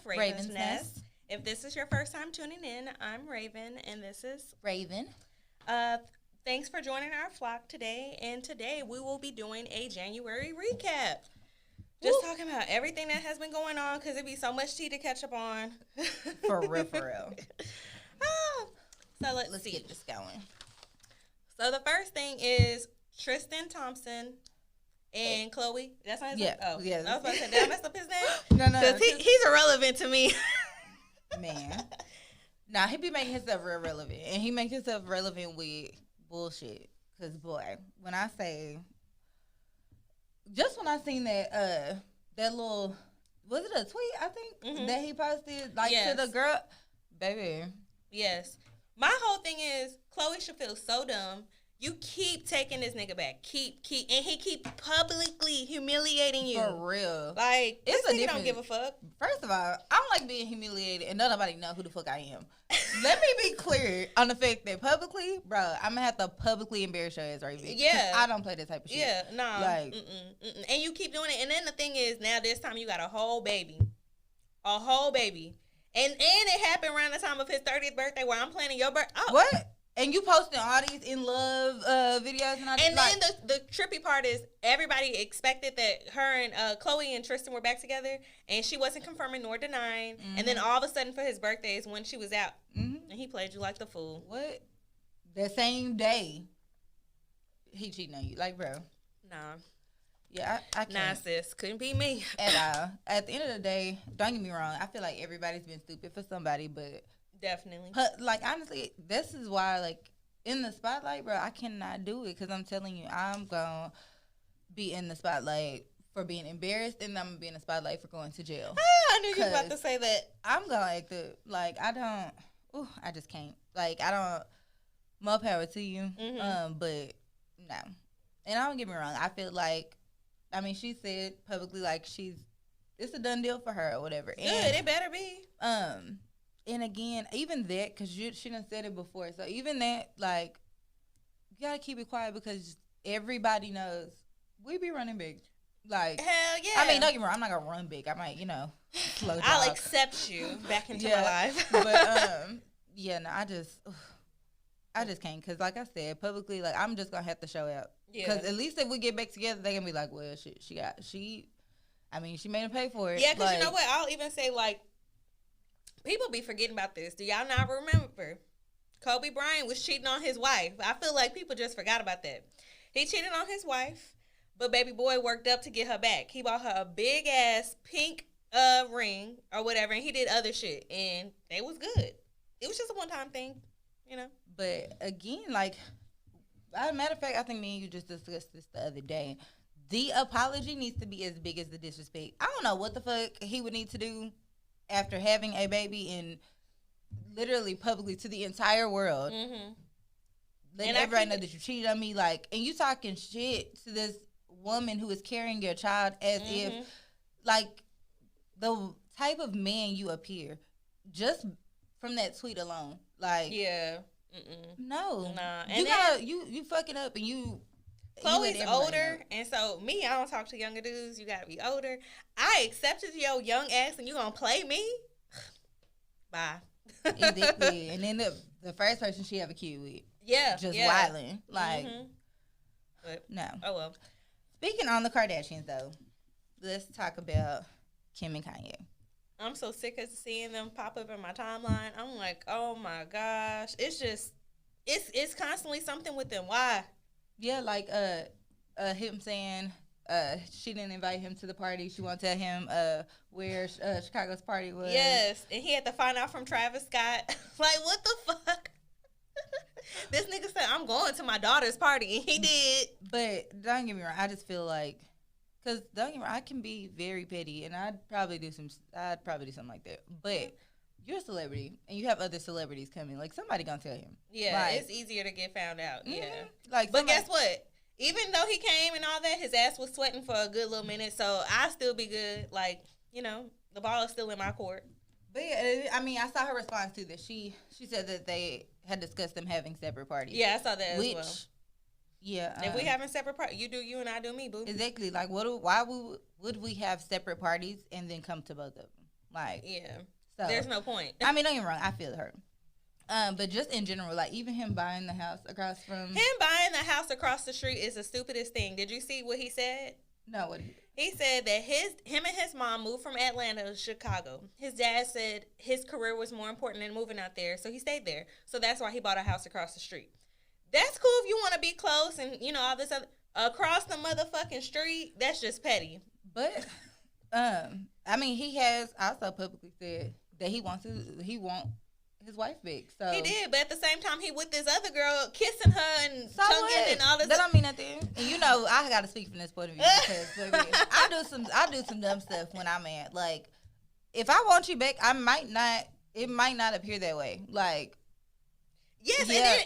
Raven's Nest. If this is your first time tuning in, I'm Raven, and this is Raven. Thanks for joining our flock today, and today we will be doing a January recap. Just talking about everything that has been going on, because it'd be so much tea to catch up on. For real. So let's see. Get this going. So the first thing is Tristan Thompson and Khloe. That's not his name? Oh, yeah. I was about to say, did I mess up his name? No. Because he's irrelevant to me. Man. Nah, he be making himself real relevant. And he make himself relevant with bullshit. Because, boy, when I say... Just when I seen that little... Was it a tweet, I think, that he posted? Like, to the girl... Baby. Yes. My whole thing is, Khloe should feel so dumb. You keep taking this nigga back. And he keep publicly humiliating you. For real. Like, this nigga don't give a fuck. First of all, I don't like being humiliated and nobody know who the fuck I am. Let me be clear on the fact that publicly, bro, I'm going to have to publicly embarrass your ass right now. Yeah. I don't play this type of shit. Yeah, no. Like, And you keep doing it. And then the thing is, now this time you got a whole baby. A whole baby. And it happened around the time of his 30th birthday where I'm planning your birthday. Oh. What? And you posting all these in love videos and all that. And then the trippy part is everybody expected that her and Khloe and Tristan were back together, and she wasn't confirming nor denying. And then all of a sudden for his birthday is when she was out, and he played you like the fool. What? The same day he cheating on you, like, bro. Nah. Yeah, I can't. Nah, sis, couldn't be me at all. At the end of the day, don't get me wrong. I feel like everybody's been stupid for somebody, but. Definitely. Like, honestly, this is why, like, in the spotlight, bro, I cannot do it because I'm telling you, I'm going to be in the spotlight for being embarrassed, and I'm going to be in the spotlight for going to jail. I knew you were about to say that. I'm going to act like, I just can't. Like, I don't, more power to you, but no. And don't get me wrong, I feel like, I mean, she said publicly, like, it's a done deal for her or whatever. Good, it better be. And again, even that, because she done said it before. So even that, like, you got to keep it quiet because everybody knows we be running big. Like, hell yeah. I mean, don't get me wrong, I'm not going to run big. I might, slow down. I'll accept you back into my life. But, yeah, no, I just can't. Because, like I said, publicly, like, I'm just going to have to show out. Because at least if we get back together, they going to be like, well, she made him pay for it. Yeah, because you know what? I'll even say, like, people be forgetting about this. Do y'all not remember? Kobe Bryant was cheating on his wife. I feel like people just forgot about that. He cheated on his wife, but baby boy worked up to get her back. He bought her a big ass pink ring or whatever, and he did other shit, and they was good. It was just a one time thing, But again, like, as a matter of fact, I think me and you just discussed this the other day. The apology needs to be as big as the disrespect. I don't know what the fuck he would need to do after having a baby and literally publicly to the entire world, letting everybody know that you cheated on me, like, and you talking shit to this woman who is carrying your child as if, like, the type of man you appear, just from that tweet alone, like, yeah, no, nah, and you fucking up, and you. Chloe's older, and so I don't talk to younger dudes. You gotta be older. I accepted your young ass, and you gonna play me? Bye. Exactly. And then the first person she have a kid with, just wilding, like, but, no. Oh well. Speaking on the Kardashians, though, let's talk about Kim and Kanye. I'm so sick of seeing them pop up in my timeline. I'm like, oh my gosh, it's just, it's constantly something with them. Why? Yeah, like him saying she didn't invite him to the party. She won't tell him where Chicago's party was. Yes, and he had to find out from Travis Scott. Like, what the fuck? This nigga said, I'm going to my daughter's party, and he did. But don't get me wrong, I just feel like, because don't get me wrong, I can be very petty, and I'd probably do something like that. But you're a celebrity, and you have other celebrities coming. Like, somebody gonna tell him. Yeah, like, it's easier to get found out. Yeah. Like, but guess what? Even though he came and all that, his ass was sweating for a good little minute. So I still be good. Like, the ball is still in my court. But yeah, I mean, I saw her response to that. She said that they had discussed them having separate parties. Yeah, I saw that as well. Yeah. If we having separate parties, you do you and I do me, boo. Exactly. Like, why would we have separate parties and then come to both of them? Like, yeah. So There's no point. I mean, don't get me wrong. I feel her. But just in general, like even him buying the house across from the street is the stupidest thing. Did you see what he said? No, what he said that him and his mom moved from Atlanta to Chicago. His dad said his career was more important than moving out there, so he stayed there. So that's why he bought a house across the street. That's cool if you want to be close and all this other across the motherfucking street. That's just petty. But I mean, he has also publicly said that he wants his wife back. So he did, but at the same time, he with this other girl kissing her and tonguing and all this. That don't mean nothing. And I gotta speak from this point of view because baby, I do some dumb stuff when I'm mad. Like, if I want you back, it might not appear that way. Like, yes, yeah.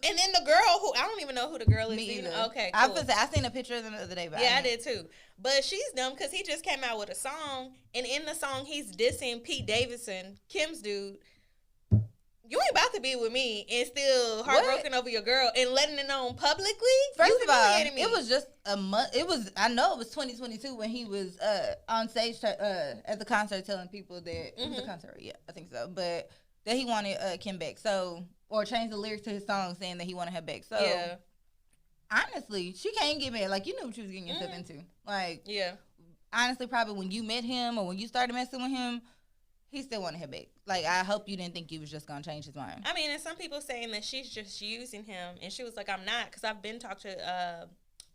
And then the girl who I don't even know who the girl is. Me either. Okay, cool. I seen a picture of them the other day. But yeah, I did too. But she's dumb because he just came out with a song, and in the song he's dissing Pete Davidson, Kim's dude. You ain't about to be with me and still heartbroken over your girl and letting it known publicly. First of all, it was just a month. I know it was 2022 when he was on stage at the concert telling people that it was a concert. Yeah, I think so. But that he wanted Kim back. So. Or change the lyrics to his song saying that he wanted her back. So, yeah. Honestly, she can't get mad. Like, you knew what you was getting yourself into. Like, yeah. Honestly, probably when you met him or when you started messing with him, he still wanted her back. Like, I hope you didn't think he was just going to change his mind. I mean, and some people saying that she's just using him. And she was like, I'm not. Because I've been talked to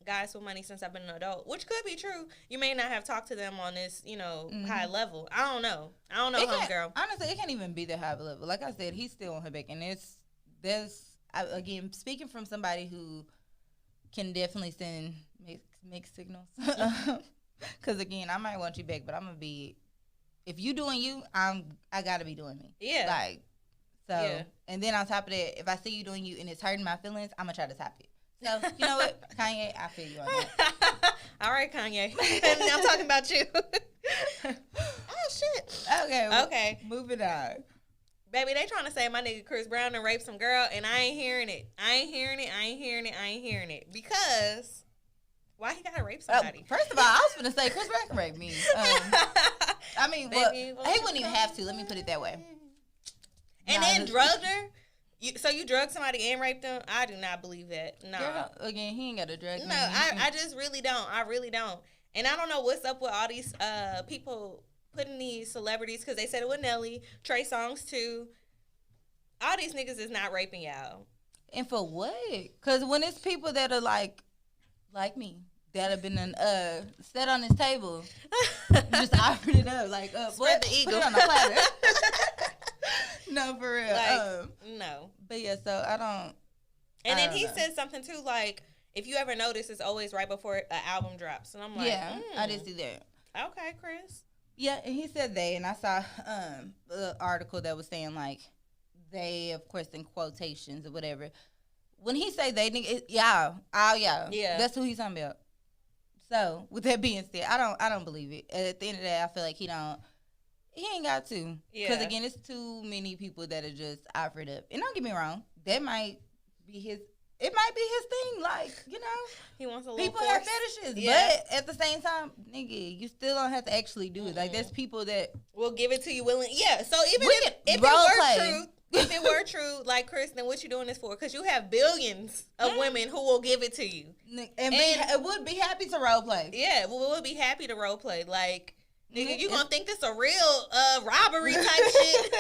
guys with money since I've been an adult. Which could be true. You may not have talked to them on this, high level. I don't know, homegirl. Honestly, it can't even be that high of a level. Like I said, he's still on her back. And again, speaking from somebody who can definitely send mixed signals. Because, again, I might want you back, but I'm going to be, if you doing you, I got to be doing me. Yeah. Like, so, yeah. And then on top of that, if I see you doing you and it's hurting my feelings, I'm going to try to top it. So, you know what, Kanye, I feel you on that. All right, Kanye. I'm talking about you. Oh, shit. Okay. Moving on. Baby, they trying to say my nigga Chris Brown done raped some girl, and I ain't hearing it. I ain't hearing it. Because, why he gotta rape somebody? First of all, I was gonna say Chris Brown can rape me. I mean, he wouldn't even have to. Let me put it that way. And then drugged her? So you drugged somebody and raped them? I do not believe that. No. Again, he ain't got to drug me. No, I just really don't. I really don't. And I don't know what's up with all these people putting these celebrities, because they said it with Nelly, Trey Songz too. All these niggas is not raping y'all. And for what? Because when it's people that are like me, that have been set on this table, just offered it up, like, spread the eagle. Put it on a platter. No, for real. Like, no. But yeah, so I don't. And then he said something too, like, if you ever notice, it's always right before an album drops. And I'm like, yeah, I did see that. Okay, Chris. Yeah, and he said they, and I saw an article that was saying, like, they, of course, in quotations or whatever. When he say they, yeah, that's who he's talking about. So, with that being said, I don't believe it. At the end of the day, I feel like he ain't got to. Yeah. Because, again, it's too many people that are just offered up. And don't get me wrong, that might be his thing, like, he wants a little people have fetishes, but at the same time, nigga, you still don't have to actually do it. Like, there's people that will give it to you willingly. Yeah, so even if it were true, like, Chris, then what you doing this for? Because you have billions of women who will give it to you, and would be happy to role play. Yeah, we would be happy to role play, like. Nigga, you gonna think this a real robbery type shit?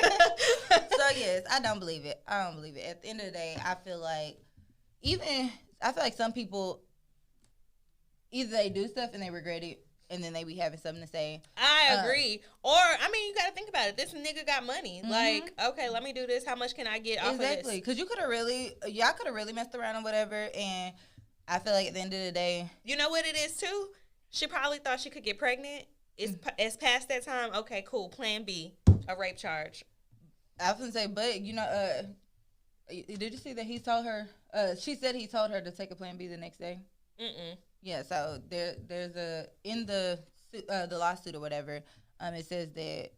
So yes, I don't believe it. At the end of the day, I feel like some people either they do stuff and they regret it, and then they be having something to say. I agree. Or I mean, you got to think about it. This nigga got money. Mm-hmm. Like, okay, let me do this. How much can I get off of this? Exactly, because y'all could have really messed around or whatever. And I feel like at the end of the day, you know what it is too. She probably thought she could get pregnant. It's past that time. Okay, cool. Plan B, a rape charge. I was gonna say, but did you see that he told her? She said he told her to take a Plan B the next day. Yeah. So there's in the lawsuit or whatever. It says that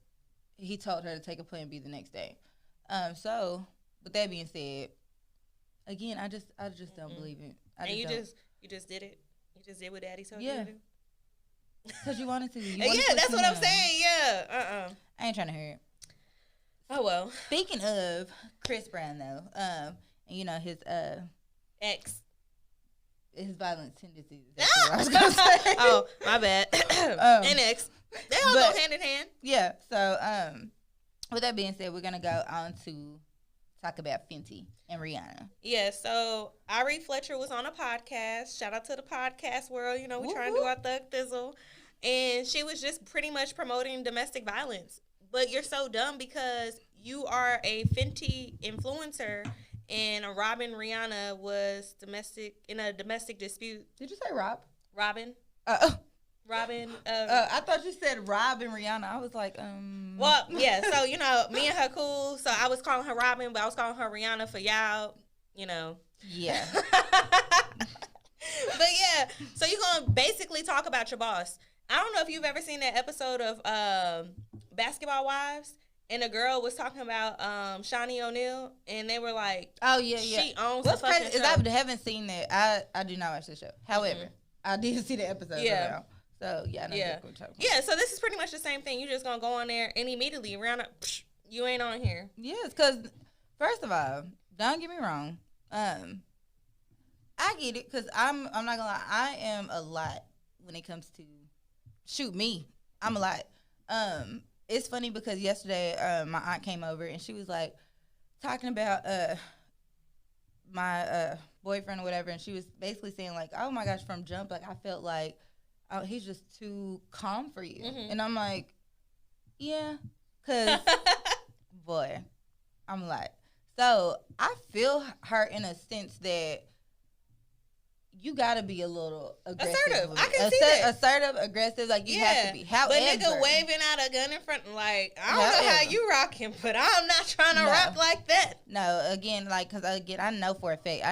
he told her to take a Plan B the next day. So with that being said, again, I just don't believe it. You just did it. You just did what Daddy told you to do. Because you wanted to. Yeah, that's what I'm saying. Yeah. I ain't trying to hear it. Oh, well. Speaking of Chris Brown, though, and you know, his violent tendencies. That's what I was going to say. Oh, my bad. And ex. They all go hand in hand. Yeah. So, with that being said, we're going to go on to talk about Fenty and Rihanna. Yeah, so Ari Fletcher was on a podcast. Shout out to the podcast world. You know, we trying to do our thug thizzle. And she was just pretty much promoting domestic violence. But you're so dumb because you are a Fenty influencer and Robin Rihanna was in a domestic dispute. Did you say Rob? Robin. Robin. I thought you said Rob and Rihanna. I was like, Well, yeah. So, you know, me and her cool. So I was calling her Robin, but I was calling her Rihanna for y'all, you know. Yeah. But yeah, so you're going to basically talk about your boss. I don't know if you've ever seen that episode of Basketball Wives. And a girl was talking about Shawnee O'Neal, and they were like, "Oh yeah, she owns What's the fucking crazy show." is I haven't seen that. I do not watch the show. However, I did see the episode. Yeah. So yeah, I know exactly what you're talking about. Yeah. So this is pretty much the same thing. You're just gonna go on there and immediately around, you ain't on here. Yes, because first of all, don't get me wrong. I get it because I'm not gonna lie. I am a lot when it comes to I'm a lot. It's funny because yesterday my aunt came over and she was like talking about my boyfriend or whatever, and she was basically saying like, oh my gosh, from jump, like I felt like he's just too calm for you. And I'm like, yeah, because boy, I'm like, so I feel her in a sense that you gotta be a little aggressive. Assertive. I can see that. Assertive, aggressive, like you have to be. However, but nigga waving out a gun in front, like, I don't know how you rocking, but I'm not trying to rock like that. No, again, like, because again, I know for a fact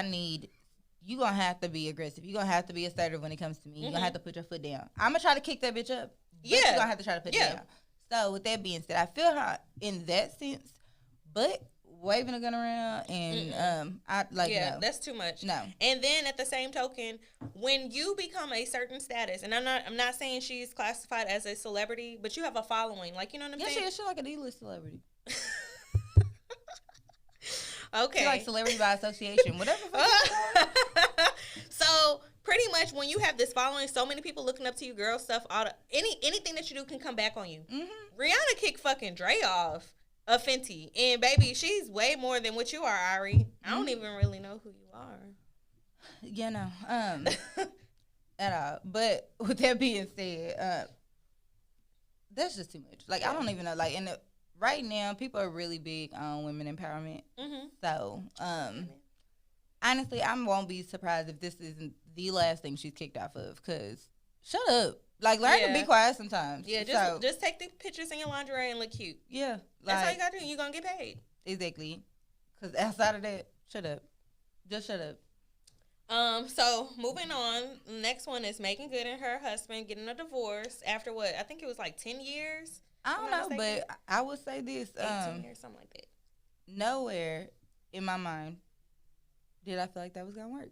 you gonna have to be aggressive. You gonna have to be assertive when it comes to me. You gonna have to put your foot down. I'm gonna try to kick that bitch up. But you gonna have to try to put it down. So with that being said, I feel her in that sense, but waving a gun around and I like no. That's too much. No. And then at the same token, when you become a certain status, and I'm not saying she's classified as a celebrity, but you have a following, like, you know what I'm saying? Yeah, she's like a D-list celebrity. Okay. She's like celebrity by association, whatever. So pretty much when you have this following, so many people looking up to you, girl stuff, anything that you do can come back on you. Rihanna kicked fucking Draya off of Fenty, and baby, she's way more than what you are, Ari. I don't even really know who you are. Yeah, no, at all. But with that being said, that's just too much. Like I don't even know. Like right now, people are really big on women empowerment. So, honestly, I won't be surprised if this isn't the last thing she's kicked off of. Cause shut up. Like, learn to be quiet sometimes. Yeah, just take the pictures in your lingerie and look cute. Yeah. That's all you got to do. You're going to get paid. Exactly. Because outside of that, shut up. Just shut up. So, moving on. Next one is Megan Good and her husband getting a divorce after what? I think it was like 10 years. I don't know, but I would say this. 18 years, something like that. Nowhere in my mind did I feel like that was going to work.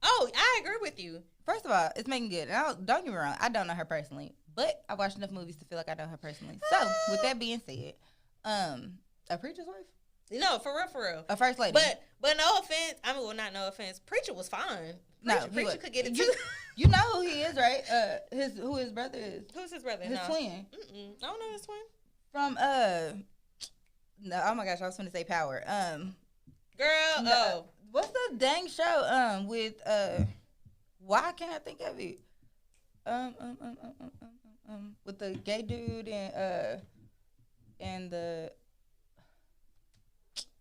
Oh, I agree with you. First of all, it's Megan Good. And don't get me wrong, I don't know her personally, but I watched enough movies to feel like I know her personally. So, with that being said, a preacher's wife? No, for real. A first lady. But no offense. I mean, well, not no offense. Preacher was fine. Preacher could get it too. You know who he is, right? Who his brother is. Who's his brother? His twin. I don't know his twin. From no, oh my gosh, I was going to say Power. Girl, no, what's the dang show? With why can't I think of it? With the gay dude and the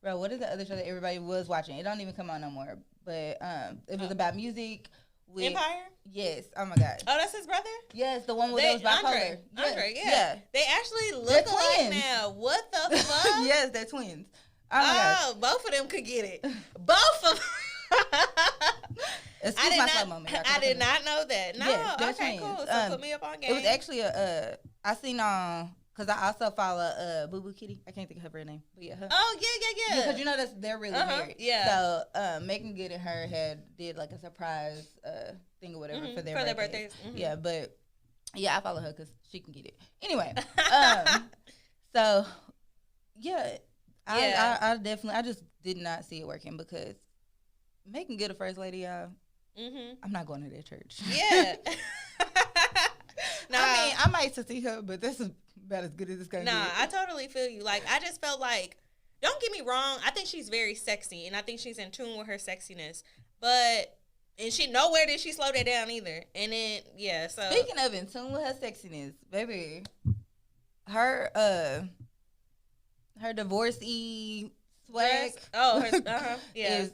bro, what is the other show that everybody was watching? It don't even come on no more. But it was about music. With, Empire? Yes. Oh my God. Oh, that's his brother? Yes, the one with those bipolar. Andre, yeah. They actually look alike now. What the fuck? Yes, they're twins. Oh, both of them could get it. Both of them. I did not know that. No, yes, okay, twins. Cool. So put me up on game. It was actually I seen because I also follow Boo Boo Kitty. I can't think of her real name, but yeah. Her. Oh yeah. Because you know they're really married. Yeah. So Megan Good and her did like a surprise thing or whatever for their birthdays. Mm-hmm. Yeah, but Yeah, I follow her because she can get it. Anyway, so yeah, I definitely, I just did not see it working because Megan Good a first lady, y'all. I'm not going to that church. Yeah. Nah, I mean, I might see her, but that's about as good as it's gonna get. I totally feel you. Like, I just felt like, don't get me wrong, I think she's very sexy, and I think she's in tune with her sexiness. But, and she nowhere did she slow that down either. And then, yeah, so. Speaking of in tune with her sexiness, baby, her divorcee swag. Yeah. Is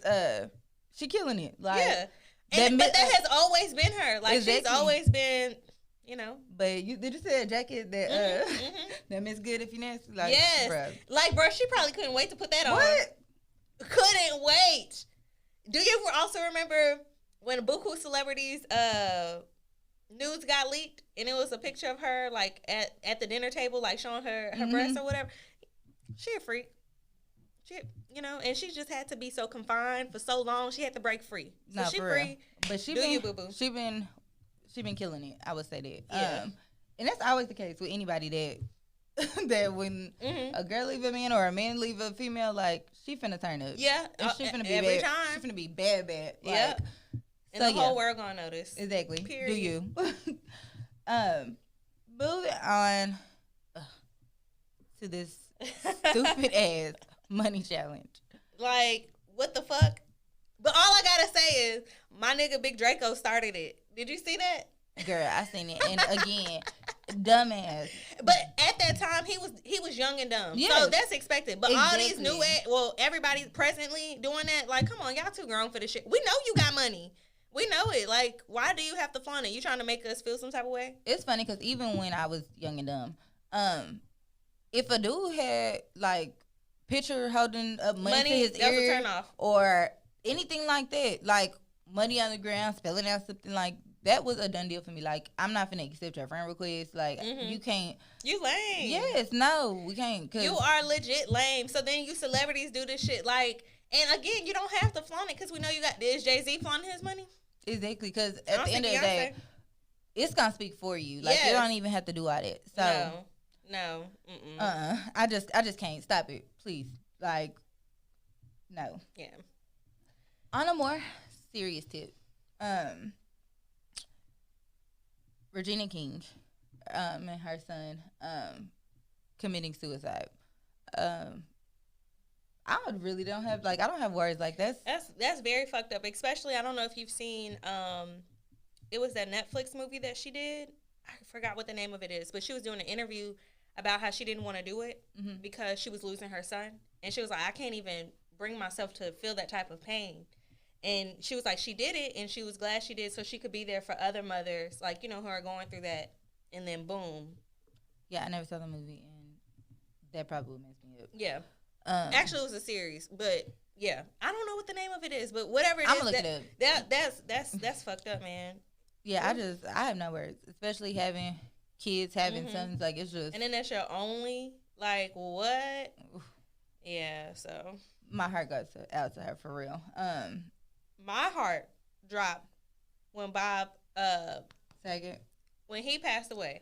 she killing it? Like, yeah. But that has always been her. Like, she's always been, you know. But did you see a jacket that that Miss Good if you nasty? Like, yes. Bruh. Like, bro, she probably couldn't wait to put that on. What? Couldn't wait. Do you also remember when buku celebrities nudes got leaked and it was a picture of her like at the dinner table, like showing her breasts or whatever? She a freak. You know, and she just had to be so confined for so long. She had to break free. So she free. Real. But she been killing it. I would say that. Yeah. And that's always the case with anybody that when a girl leave a man or a man leave a female, like she finna turn up. Yeah. And she finna be every bad. time. She finna be bad. Yeah. Like, and the whole world gonna notice. Exactly. Period. Do you? Moving on to this stupid ass money challenge. Like, what the fuck? But all I gotta say is, my nigga Big Draco started it. Did you see that? Girl, I seen it. And again, dumbass. But at that time, he was young and dumb. Yes. So that's expected. But all these new, everybody presently doing that, like, come on, y'all too grown for this shit. We know you got money. We know it. Like, why do you have to flaunt it? You trying to make us feel some type of way? It's funny because even when I was young and dumb, if a dude had, like, picture holding up money to his ear turn off. Or anything like that, like money on the ground, spelling out something like that was a done deal for me. Like, I'm not finna accept your friend request. Like, you can't. You lame. Yes, no, we can't. You are legit lame. So then you celebrities do this shit. Like, and again, you don't have to flaunt it because we know you got. Is Jay-Z flaunting his money? Exactly, because at the end of the day, it's gonna speak for you. Like, you don't even have to do all that. So no. I just can't. Stop it, please. Like, no. Yeah. On a more serious tip, Regina King, and her son, committing suicide. I really don't have I don't have words like that. That's very fucked up. Especially, I don't know if you've seen, it was that Netflix movie that she did. I forgot what the name of it is, but she was doing an interview about how she didn't want to do it because she was losing her son, and she was like, I can't even bring myself to feel that type of pain. And she was like, she did it, and she was glad she did, so she could be there for other mothers, like, you know, who are going through that. And then boom. Yeah, I never saw the movie, and that probably would mess me up. Yeah. Actually, it was a series, but yeah, I don't know what the name of it is, but whatever it is, I'm gonna look it up. That's fucked up, man. Yeah, I have no words, especially having kids, having sons. Like, it's just, and then that's your only, like, what? Yeah, so my heart goes out to her for real. My heart dropped when Bob Saget, when he passed away.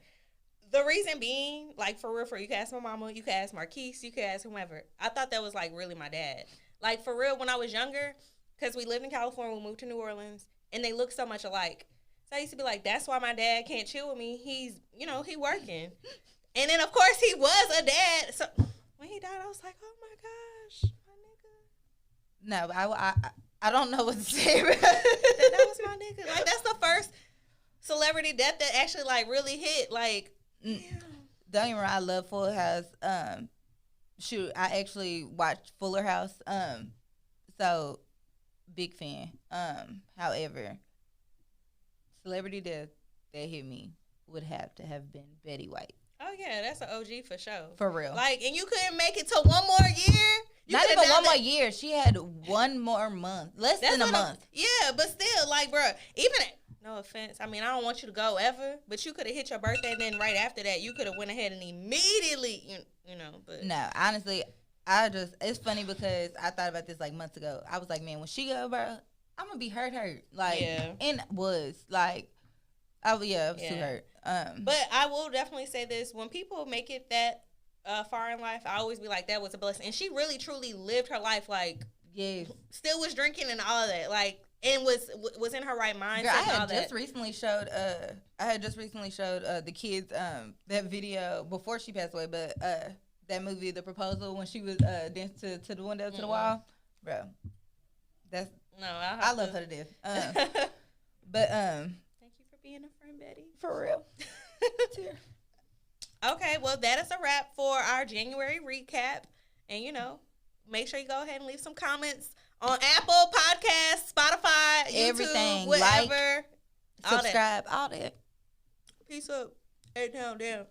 The reason being, like, for real, you can ask my mama, you can ask Marquise, you can ask whomever. I thought that was, like, really my dad. Like, for real, when I was younger, because we lived in California, we moved to New Orleans, and they look so much alike. So I used to be like, that's why my dad can't chill with me. He's, you know, he working. And then, of course, he was a dad. So when he died, I was like, oh, my gosh, my nigga. No, I don't know what to say. That was my nigga. Like, that's the first celebrity death that actually, like, really hit, like, don't get me wrong, I love Fuller House. Shoot, I actually watched Fuller House. So big fan. However, celebrity death that hit me would have to have been Betty White. Oh yeah, that's an OG for sure. For real. Like, and you couldn't make it to one more year. Not even one more year. She had one more month. Less than a month. Yeah, but still, like, bro, even. No offense. I mean, I don't want you to go ever, but you could have hit your birthday, and then right after that, you could have went ahead and immediately, you know. But no, honestly, it's funny because I thought about this like months ago. I was like, man, when she go, bro, I'm gonna be hurt. Like, yeah. And was like, Oh yeah, I was too hurt. But I will definitely say this: when people make it that far in life, I always be like, that was a blessing. And she really, truly lived her life like, still was drinking and all of that, like, and was in her right mindset. Girl, I had just recently showed the kids that video before she passed away, but that movie, The Proposal, when she was dancing to the window to the wall, bro. That's I love her to death. But thank you for being a friend, Betty. For real. Okay, well, that is a wrap for our January recap. And, make sure you go ahead and leave some comments on Apple Podcasts, Spotify, YouTube, everything, whatever. Like, subscribe, all that. Peace up. 8 down, down.